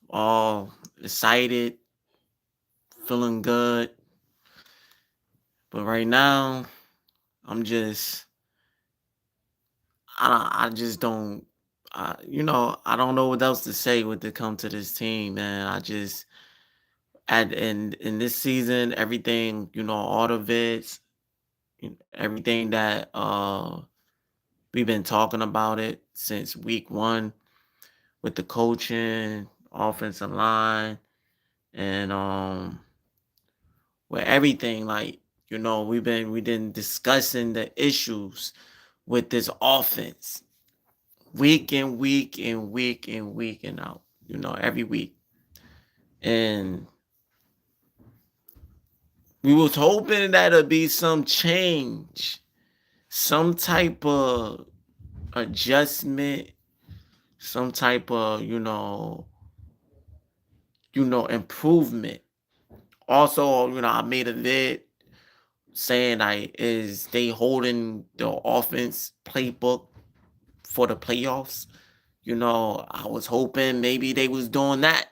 all excited, feeling good. But right now, I'm just, I just don't, I don't know what else to say when it comes to this team, man. I just, in this season, everything, all the vids, everything that we've been talking about it since week one with the coaching, offensive line, and with everything. Like, we've been discussing the issues with this offense week and week and week and week and out, every week. And we was hoping that it'd be some change, some type of adjustment, some type of, improvement. Also, I made a vid saying like, is they holding the offense playbook for the playoffs? I was hoping maybe they was doing that.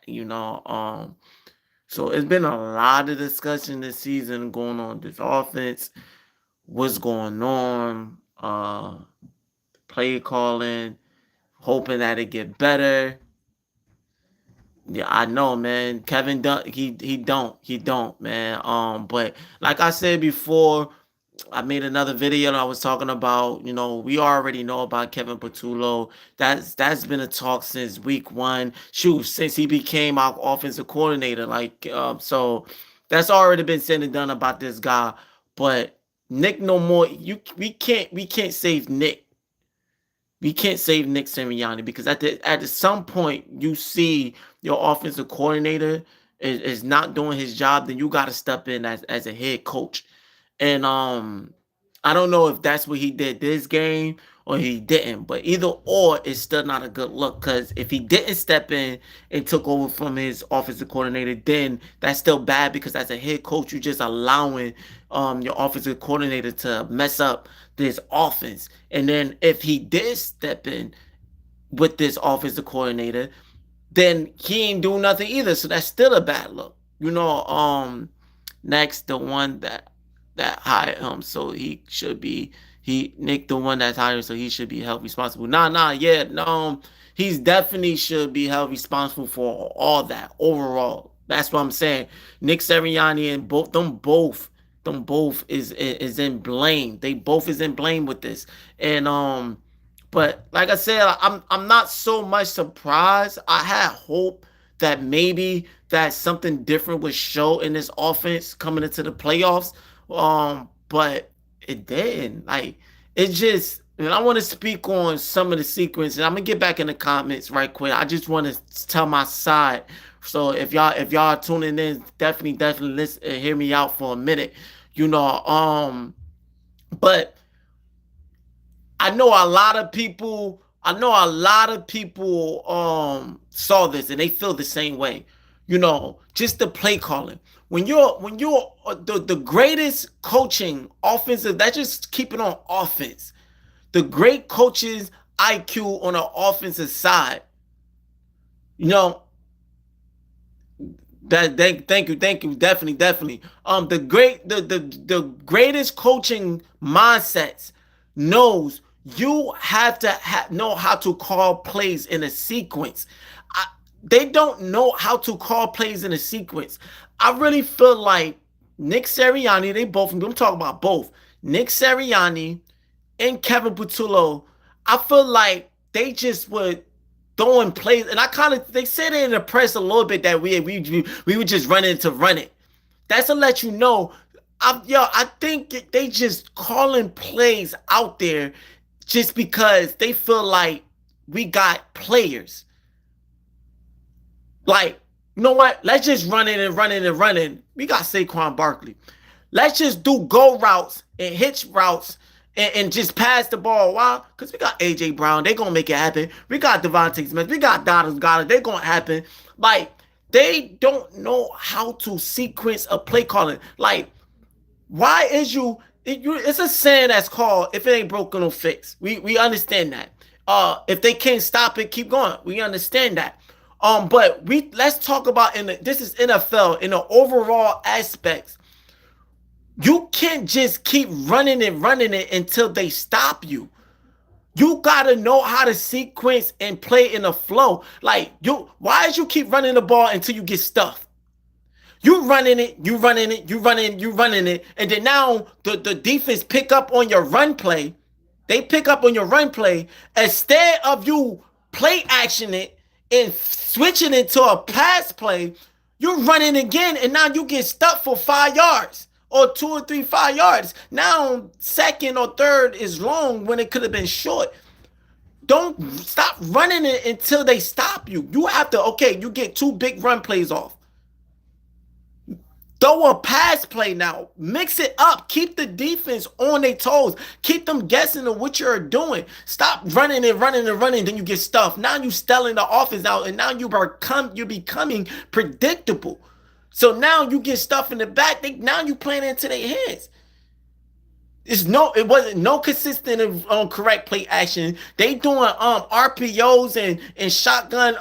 So it's been a lot of discussion this season going on this offense, what's going on, play calling, hoping that it get better. Yeah, I know, man. Kevin don't he don't, man. But like I said before, I made another video and I was talking about, we already know about Kevin Patullo. That's been a talk since week one. Shoot, since he became our offensive coordinator. Like, so that's already been said and done about this guy. But Nick no more. We can't save Nick. We can't save Nick Sirianni because at some point you see your offensive coordinator is not doing his job, then you got to step in as a head coach. And I don't know if that's what he did this game or he didn't, but either or, it's still not a good look. Because if he didn't step in and took over from his offensive coordinator, then that's still bad. Because as a head coach, you're just allowing your offensive coordinator to mess up this offense. And then if he did step in with this offensive coordinator, then he ain't do nothing either. So that's still a bad look. Next, the one that hired him, so he should be Nick, the one that's hired, so he should be held responsible. Yeah, no, he's definitely should be held responsible for all that overall. That's what I'm saying. Nick Sirianni and them both is in blame. They both is in blame with this, and but like I said, I'm not so much surprised. I had hope that maybe that something different would show in this offense coming into the playoffs. But it didn't. Like, it just, and I want to speak on some of the sequences. I'm gonna get back in the comments right quick. I just want to tell my side. So if y'all are tuning in, definitely listen, hear me out for a minute. You know, but I know a lot of people. Saw this and they feel the same way. Just the play calling. When you're the greatest coaching offensive, that's just keeping on offense. The great coaches IQ on the offensive side. You know thank you, definitely. The greatest coaching mindsets knows you have to know how to call plays in a sequence. They don't know how to call plays in a sequence. I really feel like Nick Sirianni, I'm talking about both Nick Sirianni and Kevin Patullo. I feel like they just were throwing plays, and they said it in the press a little bit that we were just running to run it. That's to let you know. I think they just calling plays out there just because they feel like we got players. Like, you know what? Let's just run it and run it and run it. We got Saquon Barkley. Let's just do go routes and hitch routes and just pass the ball. Why? Because we got A.J. Brown. They're going to make it happen. We got Devontae Smith. We got Donald Goddard. They're going to happen. Like, they don't know how to sequence a play calling. Like, why is it's a saying that's called, if it ain't broken, no fix. We understand that. If they can't stop it, keep going. We understand that. But let's talk about this is NFL in the overall aspects. You can't just keep running it until they stop you. You gotta know how to sequence and play in a flow. Like why did you keep running the ball until you get stuffed? You running it, you running it, and then now the defense pick up on your run play. They pick up on your run play instead of you play action it and switching it to a pass play. You're running again, and now you get stuck for 5 yards or 2 or 3 5 yards. Now second or third is long when it could have been short. Don't stop running it until they stop you. You have to, okay, you get 2 big run plays off. Throw a pass play now. Mix it up. Keep the defense on their toes. Keep them guessing of what you're doing. Stop running. Then you get stuffed. Now you selling the offense out, and now you're becoming predictable. So now you get stuff in the back. Now you playing into their hands. It wasn't no consistent correct play action. They doing RPOs and shotgun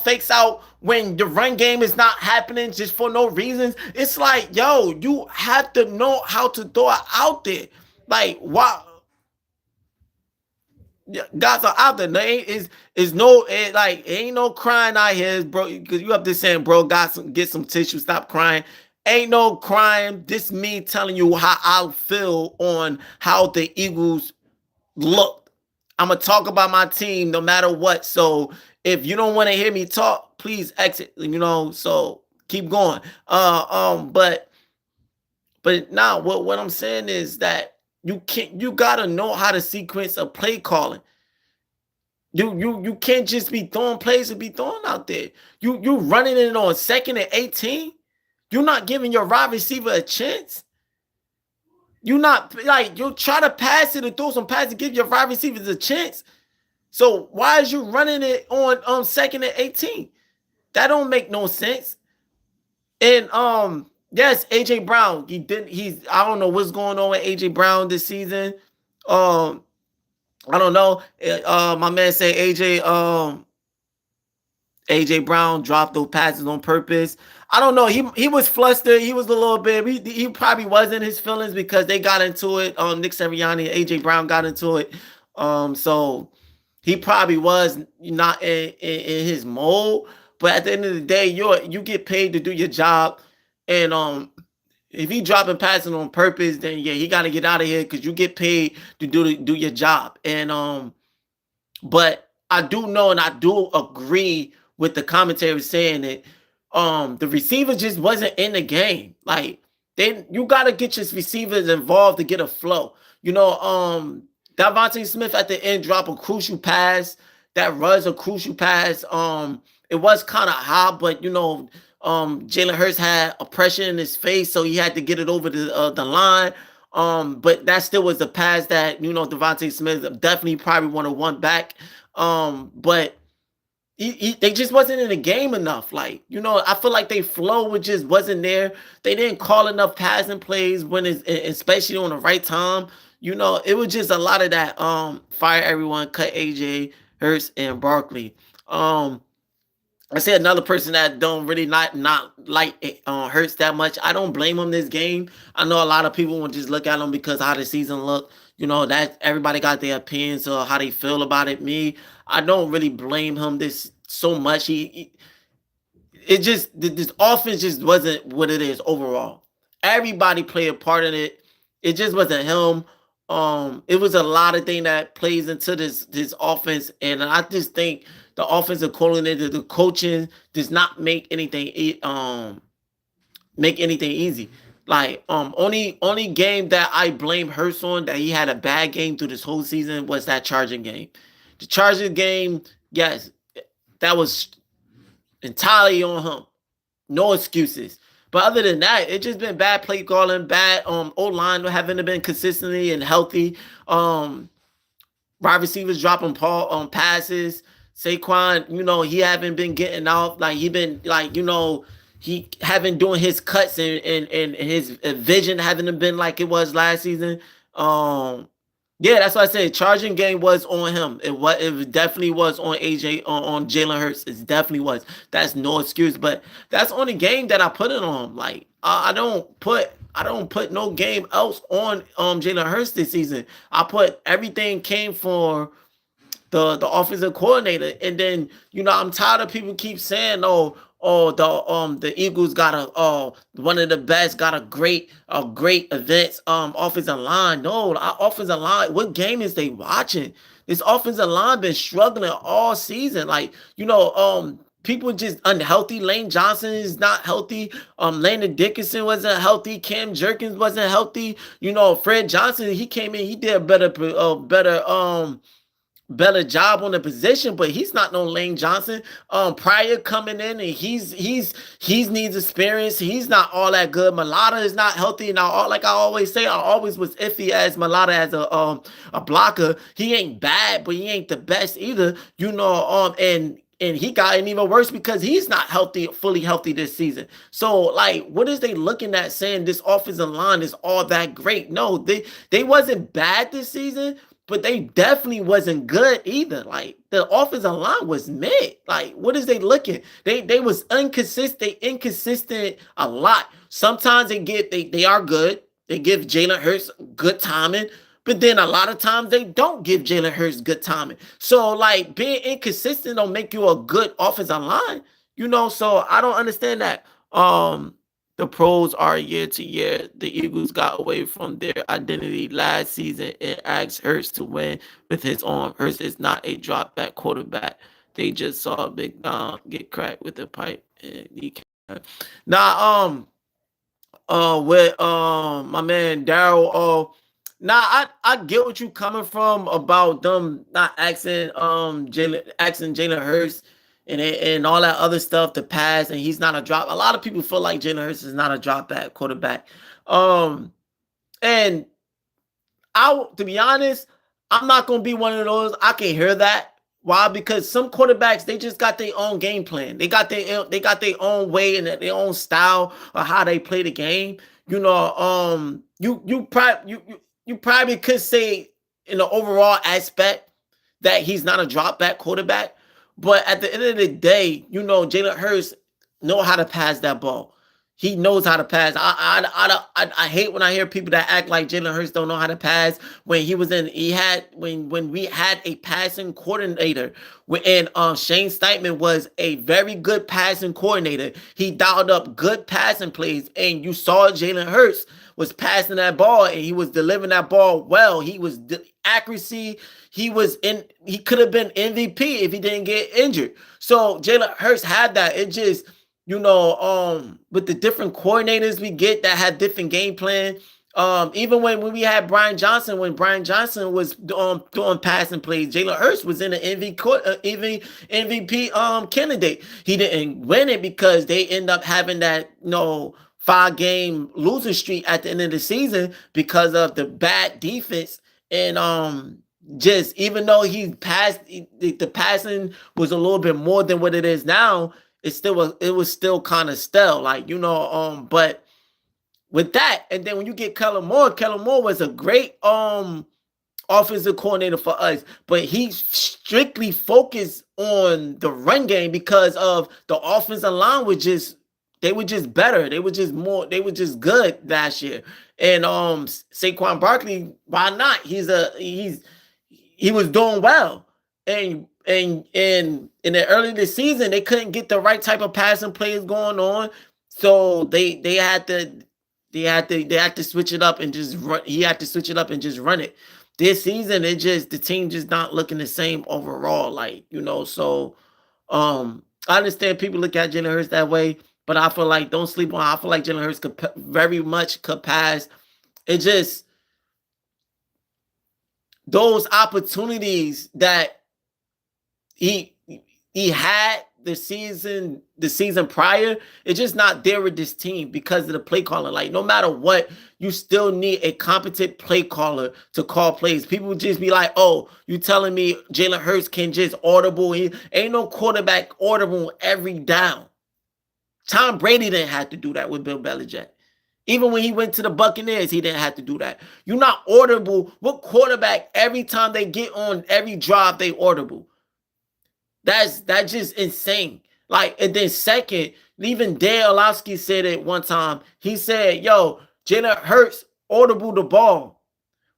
fakes out when the run game is not happening just for no reasons. It's like, yo, you have to know how to throw it out there. Like, why? Guys are out there. Ain't no crying out here, bro. Because you up there saying, bro, get some tissue. Stop crying. Ain't no crying. This me telling you how I feel on how the Eagles look. I'm gonna talk about my team no matter what. So if you don't want to hear me talk, please exit. So keep going. But now what I'm saying is that you gotta know how to sequence a play calling. You can't just be throwing plays and be throwing out there. You running it on 2nd and 18. You're not giving your wide receiver a chance. You're not you try to pass it and throw some passes to give your wide receivers a chance. So why is you running it on 2nd and 18? That don't make no sense. And yes, AJ Brown, I don't know what's going on with AJ Brown this season. I don't know. My man said AJ Brown dropped those passes on purpose. I don't know. He was flustered. He was a little bit. He probably was in his feelings because they got into it. Nick Sirianni and AJ Brown got into it. So he probably was not in his mode. But at the end of the day, you get paid to do your job, and if he dropping passes on purpose, then yeah, he got to get out of here because you get paid to do your job. And but I do know and I do agree with the commentary saying that the receiver just wasn't in the game. Like you got to get your receivers involved to get a flow. Devontae Smith at the end dropped a crucial pass. That was a crucial pass. It was kind of high, but Jalen Hurts had a pressure in his face, so he had to get it over the line. But that still was the pass that Devontae Smith definitely probably would have won back. But they just wasn't in the game enough. I feel like they flow just wasn't there. They didn't call enough passing plays especially on the right time. It was just a lot of that. Fire everyone, cut AJ Hurts and Barkley. I say another person that don't really not like Hurts that much. I don't blame him this game. I know a lot of people will just look at him because how the season looked. That everybody got their opinions of how they feel about it. Me, I don't really blame him this so much. This offense just wasn't what it is overall. Everybody played a part in it. It just wasn't him. It was a lot of things that plays into this offense, and I just think the offensive coordinator, the coaching does not make anything easy. Only game that I blame Hurts on that he had a bad game through this whole season was that Charging game. The Charging game, yes, that was entirely on him. No excuses. But other than that, it's just been bad play calling, bad O-line haven't been consistently and healthy. Wide receivers dropping passes. Saquon, he haven't been getting out. He haven't doing his cuts and his vision haven't been like it was last season. Yeah, that's why I said charging game was on him. It definitely was on AJ on Jalen Hurts. It definitely was. That's no excuse. But that's on the game that I put it on. Like I don't put no game else on Jalen Hurts this season. I put everything came for the offensive coordinator. And then, I'm tired of people keep saying, the Eagles got one of the best, got a great events offensive line. No, our offensive line, what game is they watching? This offensive line been struggling all season. Like, people just unhealthy. Lane Johnson is not healthy. Landon Dickinson wasn't healthy. Cam Jerkins wasn't healthy. Fred Johnson, he came in, he did a better job on the position, but he's not no Lane Johnson. Pryor coming in and he's needs experience. He's not all that good. Malata is not healthy. Now, like I always say, I always was iffy as Malata as a blocker. He ain't bad, but he ain't the best either. And he got even worse because he's not healthy, fully healthy this season. So, like, what is they looking at saying this offensive line is all that great? No, they wasn't bad this season, but they definitely wasn't good either. Like, the offensive line was mid. Like, what is they looking? They was inconsistent a lot. Sometimes they are good. They give Jalen Hurts good timing. But then a lot of times they don't give Jalen Hurts good timing. So, like, being inconsistent don't make you a good offensive line, So I don't understand that. The pros are year to year. The Eagles got away from their identity last season and asked Hurts to win with his arm. Hurts is not a drop back quarterback. They just saw a big get cracked with the pipe, and he can't. Now, with my man Daryl, now I get what you coming from about them not asking Jalen Hurts and all that other stuff to pass, and he's not a drop. A lot of people feel like Jalen Hurts is not a drop back quarterback. And to be honest, I'm not gonna be one of those. I can hear that. Why? Because some quarterbacks, they just got their own game plan. They got their own way and their own style of how they play the game. You probably could say in the overall aspect that he's not a drop back quarterback, but at the end of the day, Jalen Hurts know how to pass that ball. He knows how to pass. I hate when I hear people that act like Jalen Hurts don't know how to pass. When we had a passing coordinator, and Shane Steichen was a very good passing coordinator. He dialed up good passing plays, and you saw Jalen Hurts was passing that ball and he was delivering that ball well. He was accuracy. He could have been MVP if he didn't get injured. So Jalen Hurts had that. It just, with the different coordinators we get that had different game plan. Even when we had Brian Johnson, when Brian Johnson was doing passing plays, Jalen Hurts was in the MVP candidate. He didn't win it because they end up having that 5-game losing streak at the end of the season because of the bad defense. And just even though he passed, the passing was a little bit more than what it is now. It was still kind of stale, but with that, and then when you get Kellen Moore was a great offensive coordinator for us, but he strictly focused on the run game because of the offensive line they were just better. They were just good last year. And Saquon Barkley, why not? He was doing well. And in the early this season, they couldn't get the right type of passing plays going on. So they had to switch it up and just run. He had to switch it up and just run it. This season, the team just not looking the same overall. So I understand people look at Jalen Hurts that way, but I feel like don't sleep on. I feel like Jalen Hurts could very much pass. It just those opportunities that he had the season prior, it's just not there with this team because of the play calling. Like, no matter what, you still need a competent play caller to call plays. People would just be like, oh, you telling me Jalen Hurts can just audible? He ain't no quarterback audible every down. Tom Brady didn't have to do that with Bill Belichick. Even when he went to the Buccaneers, he didn't have to do that. You're not audible. What quarterback, every time they get on every drive, they audible? That's just insane. Like, and then second, even Dan Orlovsky said it one time. He said, yo, Jalen Hurts audible the ball.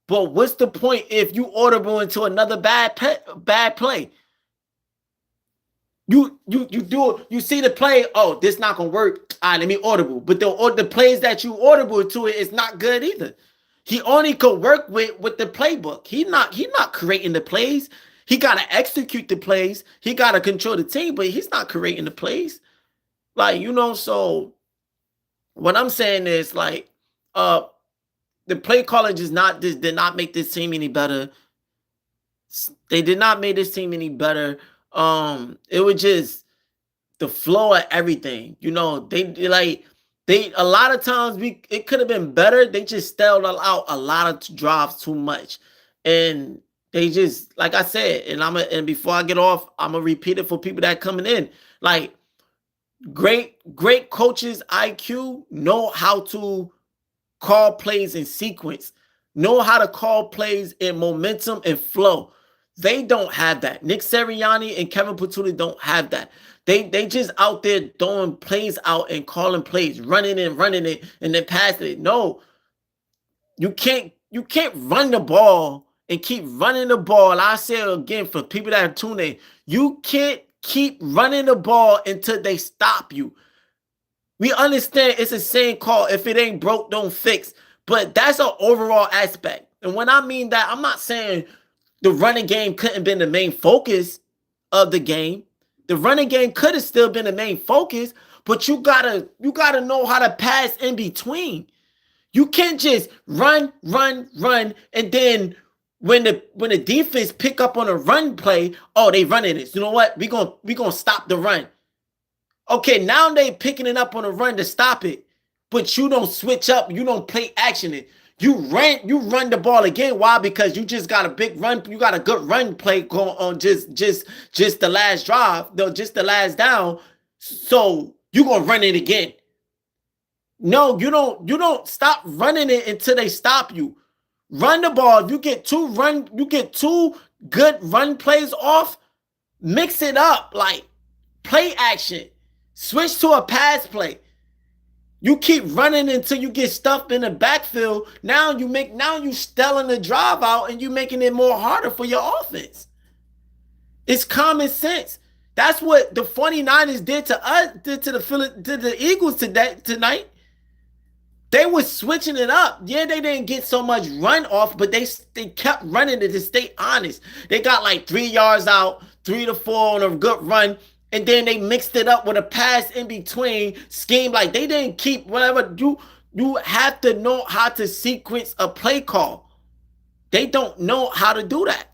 But what's the point if you audible into another bad play? You see the play, oh, this not gonna work. All right, let me audible. But the plays that you audible to it is not good either. He only could work with the playbook. He not creating the plays. He gotta execute the plays. He gotta control the team, but he's not creating the plays. Like, so what I'm saying is, like, the play caller did not make this team any better. They did not make this team any better. It was just the flow of everything. They a lot of times it could have been better. They just stalled out a lot of drives too much. And they just, like I said, and before I get off, I'm gonna repeat it for people that coming in. Like, great coaches IQ know how to call plays in sequence, know how to call plays in momentum and flow. They don't have that. Nick Sirianni and Kevin Patulli don't have that. They just out there throwing plays out and calling plays, running it, and then passing it. No, you can't run the ball and keep running the ball. I say it again for people that are tuning in. You can't keep running the ball until they stop you. We understand it's a saying called, if it ain't broke, don't fix. But that's an overall aspect. And when I mean that, I'm not saying the running game couldn't been the main focus of the game. The running game could have still been the main focus, but you gotta know how to pass in between. You can't just run, and then when the defense pick up on a run play, oh, they running it. You know what? We gonna stop the run. Okay, now they picking it up on a run to stop it, but you don't switch up. You don't play action it. You run the ball again. Why? Because you just got a big run. You got a good run play going on just the last drive, just the last down. So you gonna run it again. No, you don't stop running it until they stop you. Run the ball. You get two good run plays off. Mix it up, like play action. Switch to a pass play. You keep running until you get stuffed in the backfield. Now you stelling the drive out and you making it more harder for your offense. It's common sense. That's what the 49ers did to us, did to the Eagles tonight. They were switching it up. Yeah, they didn't get so much run off, but they kept running it to stay honest. They got like 3 yards out, 3 to 4 on a good run. And then they mixed it up with a pass in between scheme. Like, they didn't keep whatever. You have to know how to sequence a play call. They don't know how to do that.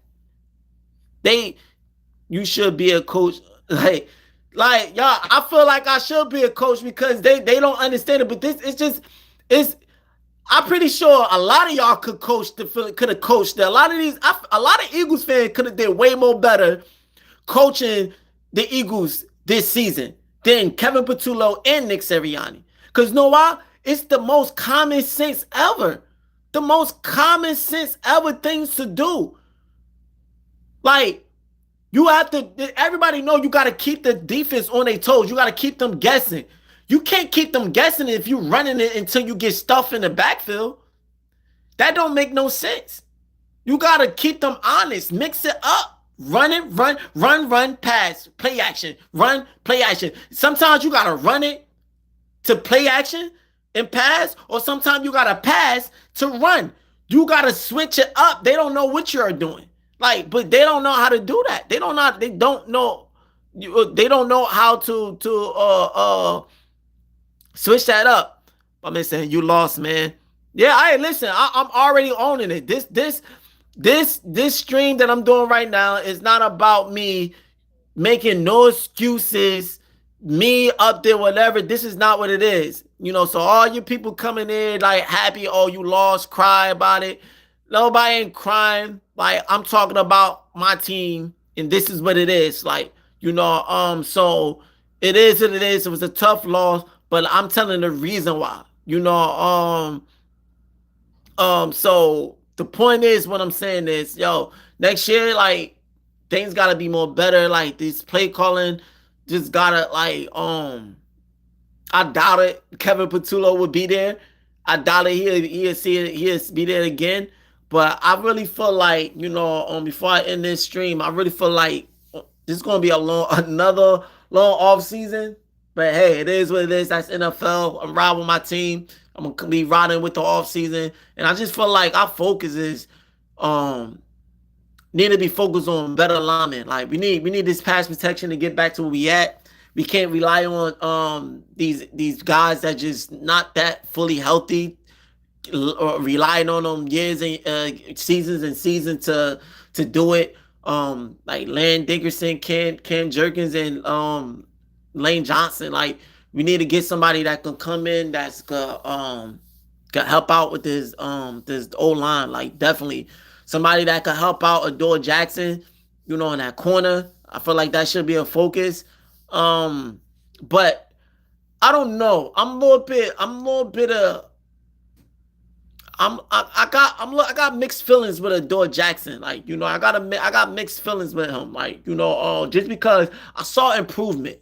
You should be a coach. Like y'all, I feel like I should be a coach because they don't understand it. But I'm pretty sure a lot of y'all could have coached. A lot of Eagles fans could have did way more better coaching the Eagles this season than Kevin Patullo and Nick Sirianni. Because you know why? It's the most common sense ever. The most common sense ever things to do. Like, everybody know you got to keep the defense on their toes. You got to keep them guessing. You can't keep them guessing if you're running it until you get stuffed in the backfield. That don't make no sense. You got to keep them honest. Mix it up. Run, pass, play action, run, play action. Sometimes you got to run it to play action and pass, or sometimes you got to pass to run. You got to switch it up. They don't know what you're doing. Like, but they don't know how to do that. They don't know how to switch that up. I'm saying you lost, man. Yeah, listen, I'm already owning it. This stream that I'm doing right now is not about me making no excuses, me up there, whatever. This is not what it is. So all you people coming in like happy, oh, you lost, cry about it. Nobody ain't crying. Like, I'm talking about my team, and this is what it is. Like, so it is what it is. It was a tough loss, but I'm telling the reason why. You know, so the point is, what I'm saying is, yo, next year, like, things gotta be more better. Like, this play calling just gotta, like, I doubt it. Kevin Patullo would be there. I doubt it. He'll see it. He'll be there again. But I really feel like, before I end this stream, I really feel like this is gonna be another long off season. But hey, it is what it is. That's NFL. I'm riding with my team. I'm gonna be riding with the off season, and I just feel like our focus is um need to be focused on better alignment. Like, we need this pass protection to get back to where we at. We can't rely on these guys that just not that fully healthy, or relying on them years and seasons and seasons to do it. Like Land Dickerson, Cam Jerkins, and Lane Johnson. Like, we need to get somebody that can come in that's can help out with this O line. Like, definitely somebody that can help out Adore Jackson, in that corner. I feel like that should be a focus. But I don't know. I'm a little bit of I got mixed feelings with Adore Jackson. Like, I got mixed feelings with him. Like, just because I saw improvement.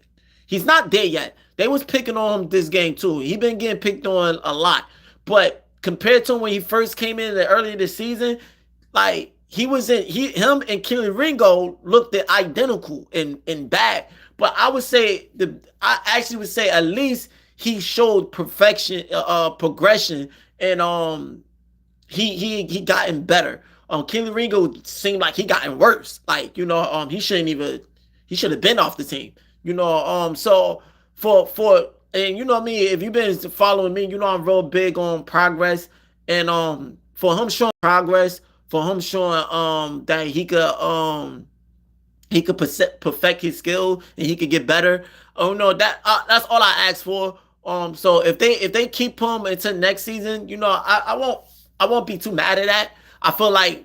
He's not there yet. They was picking on him this game too. He been getting picked on a lot. But compared to when he first came in earlier this season, like, him and Keely Ringo looked identical and bad. But I actually would say at least he showed progression, and he gotten better. Keely Ringo seemed like he gotten worse. Like, he should have been off the team. So for and me, if you've been following me, I'm real big on progress, and for him showing progress, for him showing that he could perfect his skill and he could get better. Oh no, that's all I ask for. So if they keep him until next season, I won't be too mad at that. I feel like,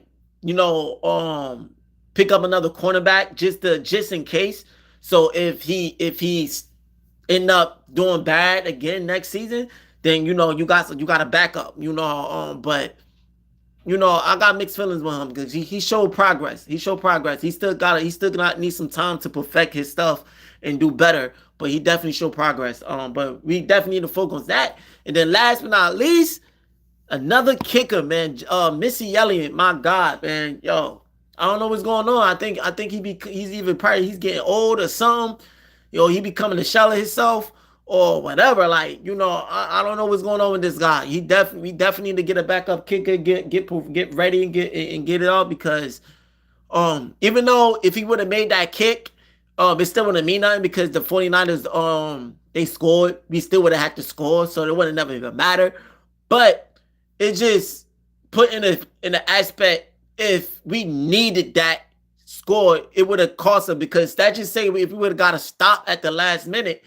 pick up another cornerback just in case. So if he's end up doing bad again next season, then you got a backup. But I got mixed feelings with him because he showed progress. He still gonna need some time to perfect his stuff and do better. But he definitely showed progress. But we definitely need to focus on that. And then last but not least, another kicker, man. Missy Elliott, my God, man. Yo, I don't know what's going on. I think he's getting old or something. He becoming a shell of himself or whatever. Like, I don't know what's going on with this guy. We definitely need to get a backup kicker, get ready and get it out, because even though if he would have made that kick, it still wouldn't mean nothing, because the 49ers they scored. We still would have had to score, so it would have never even mattered. But it just put in the aspect, if we needed that score, it would have cost us, because that just say if we would have got a stop at the last minute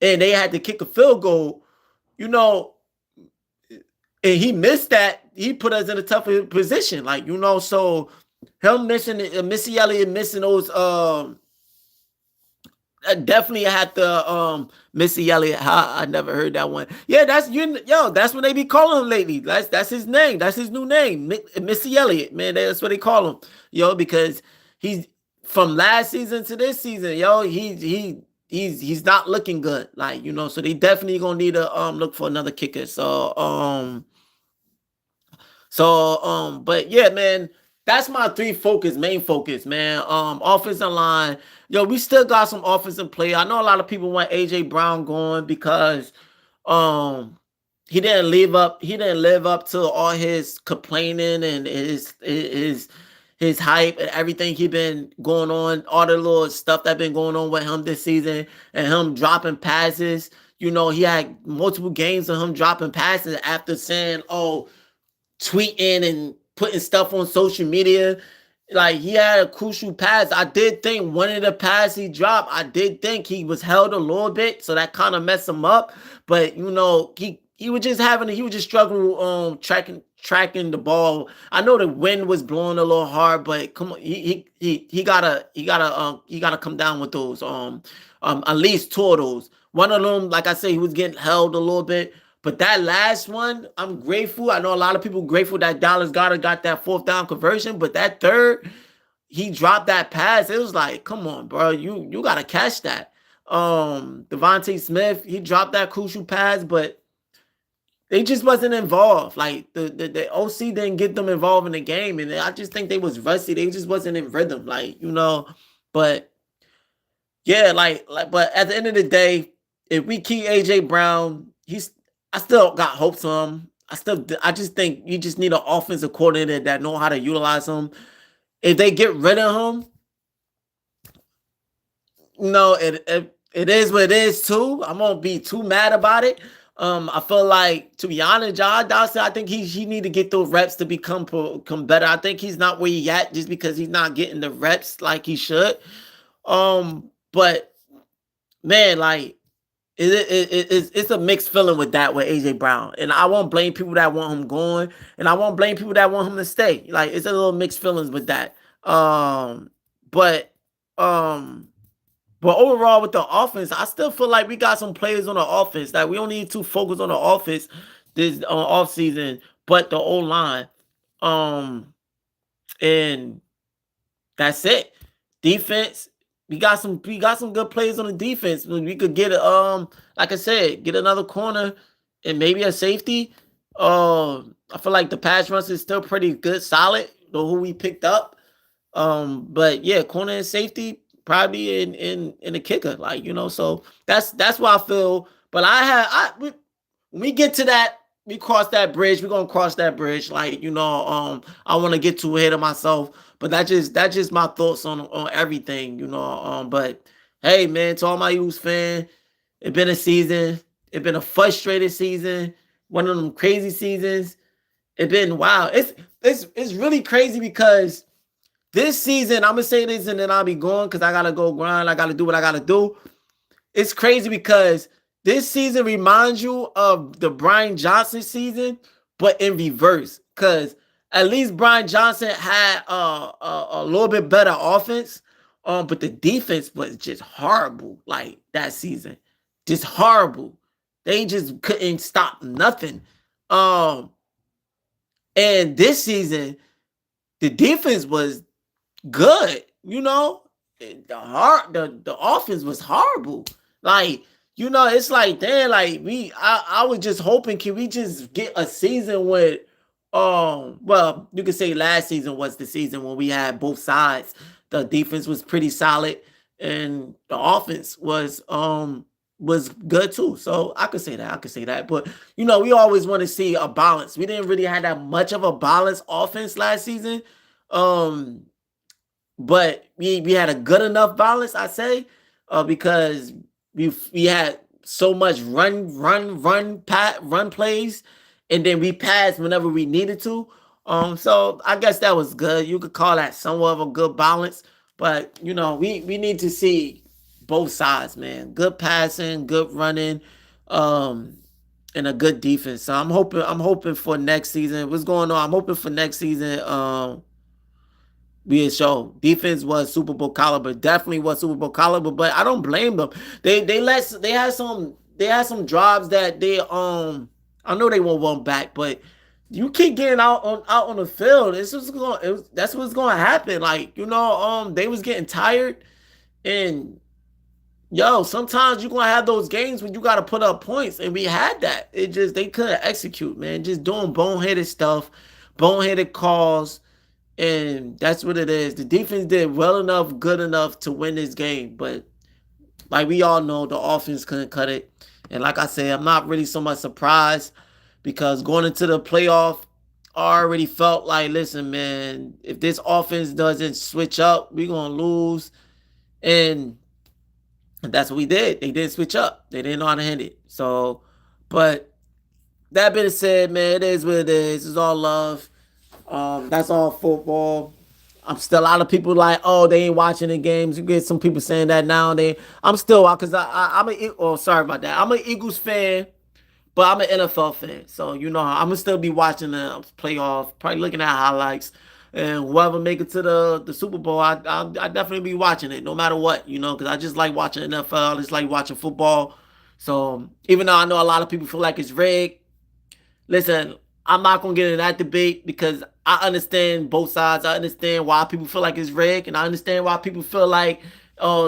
and they had to kick a field goal, and he missed that, he put us in a tougher position. Like, so him missing Missy Elliott missing those I definitely had to Missy Elliott. I never heard that one. Yeah, that's what they be calling him lately. That's his name. That's his new name, Missy Elliott. Man, that's what they call him. Because he's from last season to this season. He's not looking good. Like, so they definitely gonna need to look for another kicker. But yeah, man, that's my main focus, man. Offensive line. Yo, we still got some offensive play. I know a lot of people want AJ Brown going because he didn't live up to all his complaining and his hype and everything he been going on, all the little stuff that been going on with him this season, and him dropping passes. He had multiple games of him dropping passes after saying, tweeting and putting stuff on social media. Like, he had a crucial pass. I did think one of the passes he dropped, I did think he was held a little bit, so that kind of messed him up. But he was just struggling tracking the ball. I know the wind was blowing a little hard, but come on, he gotta come down with those. At least two of those. One of them, like I said, he was getting held a little bit. But that last one, I'm grateful. I know a lot of people grateful that Dallas Goedert got that fourth down conversion, but that third, he dropped that pass. It was like, come on, bro, you gotta catch that. Devontae Smith, he dropped that crucial pass, but they just wasn't involved. Like the OC didn't get them involved in the game, and I just think they was rusty. They just wasn't in rhythm, like But yeah, but at the end of the day, if we keep AJ Brown, I still got hopes on him. I just think you just need an offensive coordinator that know how to utilize him. If they get rid of him, it is what it is too. I won't be too mad about it. I feel like, to be honest, John Dawson, I think he need to get those reps to become better. I think he's not where he at just because he's not getting the reps like he should. But man, like it's a mixed feeling with that with AJ Brown, and I won't blame people that want him going, and I won't blame people that want him to stay. Like, it's a little mixed feelings with that. But overall with the offense, I still feel like we got some players on the offense that we don't need to focus on the offense this offseason, but the O-line. And that's it. Defense, we got some good players on the defense. We could get like I said, get another corner and maybe a safety. I feel like the pass rush is still pretty good, solid, who we picked up. But yeah, corner and safety, probably in the kicker, so that's why I feel. But when we get to that, we cross that bridge. We're gonna cross that bridge. I want to get too ahead of myself, but that's just my thoughts on everything, But hey, man, to all my Eagles fans, it's been a season. It's been a frustrated season, one of them crazy seasons. It's been wild. It's really crazy because this season, I'm gonna say this and then I'll be going because I gotta go grind. I gotta do what I gotta do. It's crazy because this season reminds you of the Brian Johnson season, but in reverse. Because at least Brian Johnson had a little bit better offense, but the defense was just horrible. Like that season, just horrible. They just couldn't stop nothing. And this season, the defense was good, the offense was horrible. It's like, damn, I was just hoping, can we just get a season with well, you could say last season was the season when we had both sides. The defense was pretty solid and the offense was good too. So I could say that. But we always want to see a balance. We didn't really have that much of a balanced offense last season. But we had a good enough balance, I say, because we had so much run plays, and then we passed whenever we needed to. So I guess that was good. You could call that somewhat of a good balance. But we need to see both sides, man. Good passing, good running, and a good defense. So I'm hoping for next season. What's going on? I'm hoping for next season. Be a show. Defense was Super Bowl caliber, definitely was Super Bowl caliber, but I don't blame them. They had some drives that they I know they won't run back, but you keep getting out on the field. That's what's going to happen. They was getting tired, and sometimes you're going to have those games when you got to put up points, and we had that. They couldn't execute, man. Just doing boneheaded stuff, boneheaded calls. And that's what it is. The defense did well enough, good enough to win this game. But like we all know, the offense couldn't cut it. And like I said, I'm not really so much surprised because going into the playoff, I already felt like, listen, man, if this offense doesn't switch up, we're going to lose. And that's what we did. They didn't switch up. They didn't know how to handle it. So, but that being said, man, it is what it is. It's all love. That's all football. I'm still a lot of people like, oh, they ain't watching the games. You get some people saying that nowadays. I'm still because sorry about that. I'm an Eagles fan, but I'm an NFL fan. So I'm gonna still be watching the playoff, probably looking at highlights, and whoever make it to the Super Bowl, I definitely be watching it no matter what, because I just like watching NFL. I just like watching football. So even though I know a lot of people feel like it's rigged, listen, I'm not gonna get into that debate because I understand both sides. I understand why people feel like it's rigged, and I understand why people feel like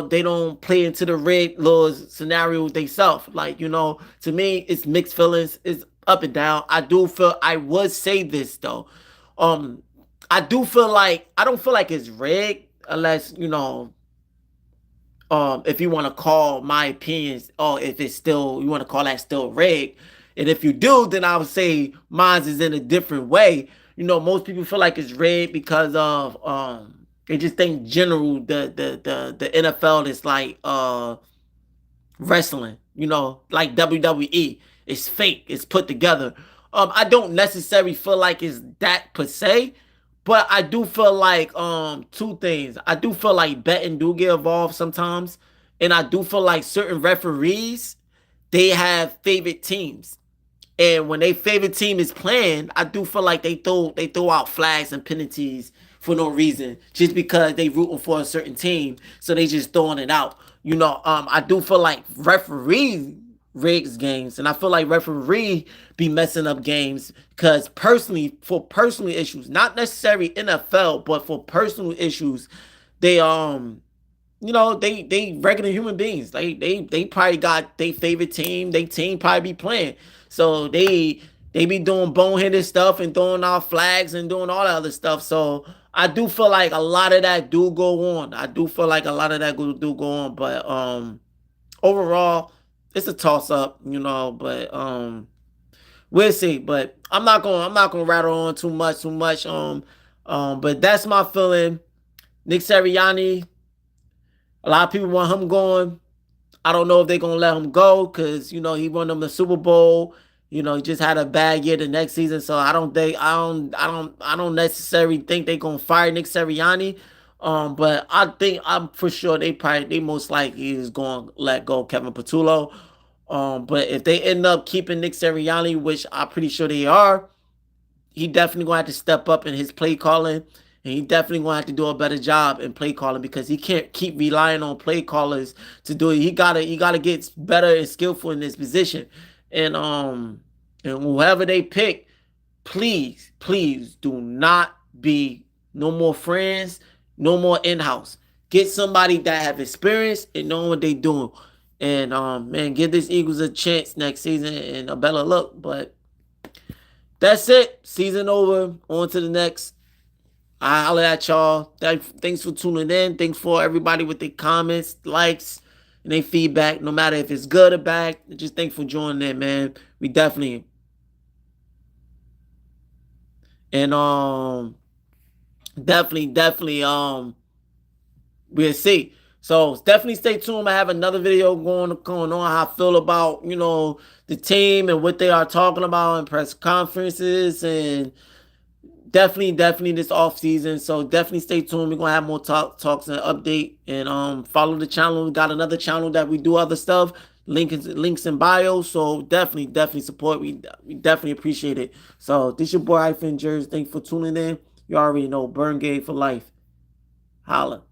they don't play into the rigged little scenario themselves. Like, to me, it's mixed feelings. It's up and down. I would say this though. Um, I do feel like I don't feel like it's rigged unless, if you want to call my opinions, or if it's still, you want to call that still rigged. And if you do, then I would say mine's is in a different way. Most people feel like it's rigged because of they just think general the NFL is like wrestling, like WWE. It's fake, it's put together. I don't necessarily feel like it's that per se, but I do feel like two things. I do feel like betting do get involved sometimes, and I do feel like certain referees, they have favorite teams. And when they favorite team is playing, I do feel like they throw out flags and penalties for no reason, just because they rooting for a certain team, so they just throwing it out. I do feel like referees rigs games, and I feel like referee be messing up games because personally, for personal issues, not necessarily NFL, but for personal issues, they they regular human beings. They probably got their favorite team. They team probably be playing. So they be doing boneheaded stuff and throwing out flags and doing all that other stuff. So I do feel like a lot of that do go on. I do feel like a lot of that do go on. But overall, it's a toss up, but we'll see. But I'm not gonna rattle on too much. But that's my feeling. Nick Sirianni, a lot of people want him going. I don't know if they're gonna let him go because he won them the Super Bowl. He just had a bad year the next season, so I don't necessarily think they're gonna fire Nick Sirianni. But I'm for sure they most likely is gonna let go Kevin Patullo. But if they end up keeping Nick Sirianni, which I'm pretty sure they are, he definitely gonna have to step up in his play calling, and he definitely gonna have to do a better job in play calling because he can't keep relying on play callers to do it. He gotta get better and skillful in this position, and whoever they pick, please do not be no more friends, no more in house. Get somebody that have experience and know what they doing, and man, give this Eagles a chance next season and a better look, but. That's it. Season over. On to the next. I holler at y'all. Thanks for tuning in. Thanks for everybody with their comments, likes, and their feedback. No matter if it's good or bad. Just thanks for joining in, man. We definitely and definitely we'll see. So definitely stay tuned. I have another video going on how I feel about the team and what they are talking about in press conferences, and definitely this off season. So definitely stay tuned. We're gonna have more talks and update, and follow the channel. We got another channel that we do other stuff. Links in bio. So definitely support. We definitely appreciate it. So this your boy Hyphen Jers. Thanks for tuning in. You already know Burn Gay for life. Holla.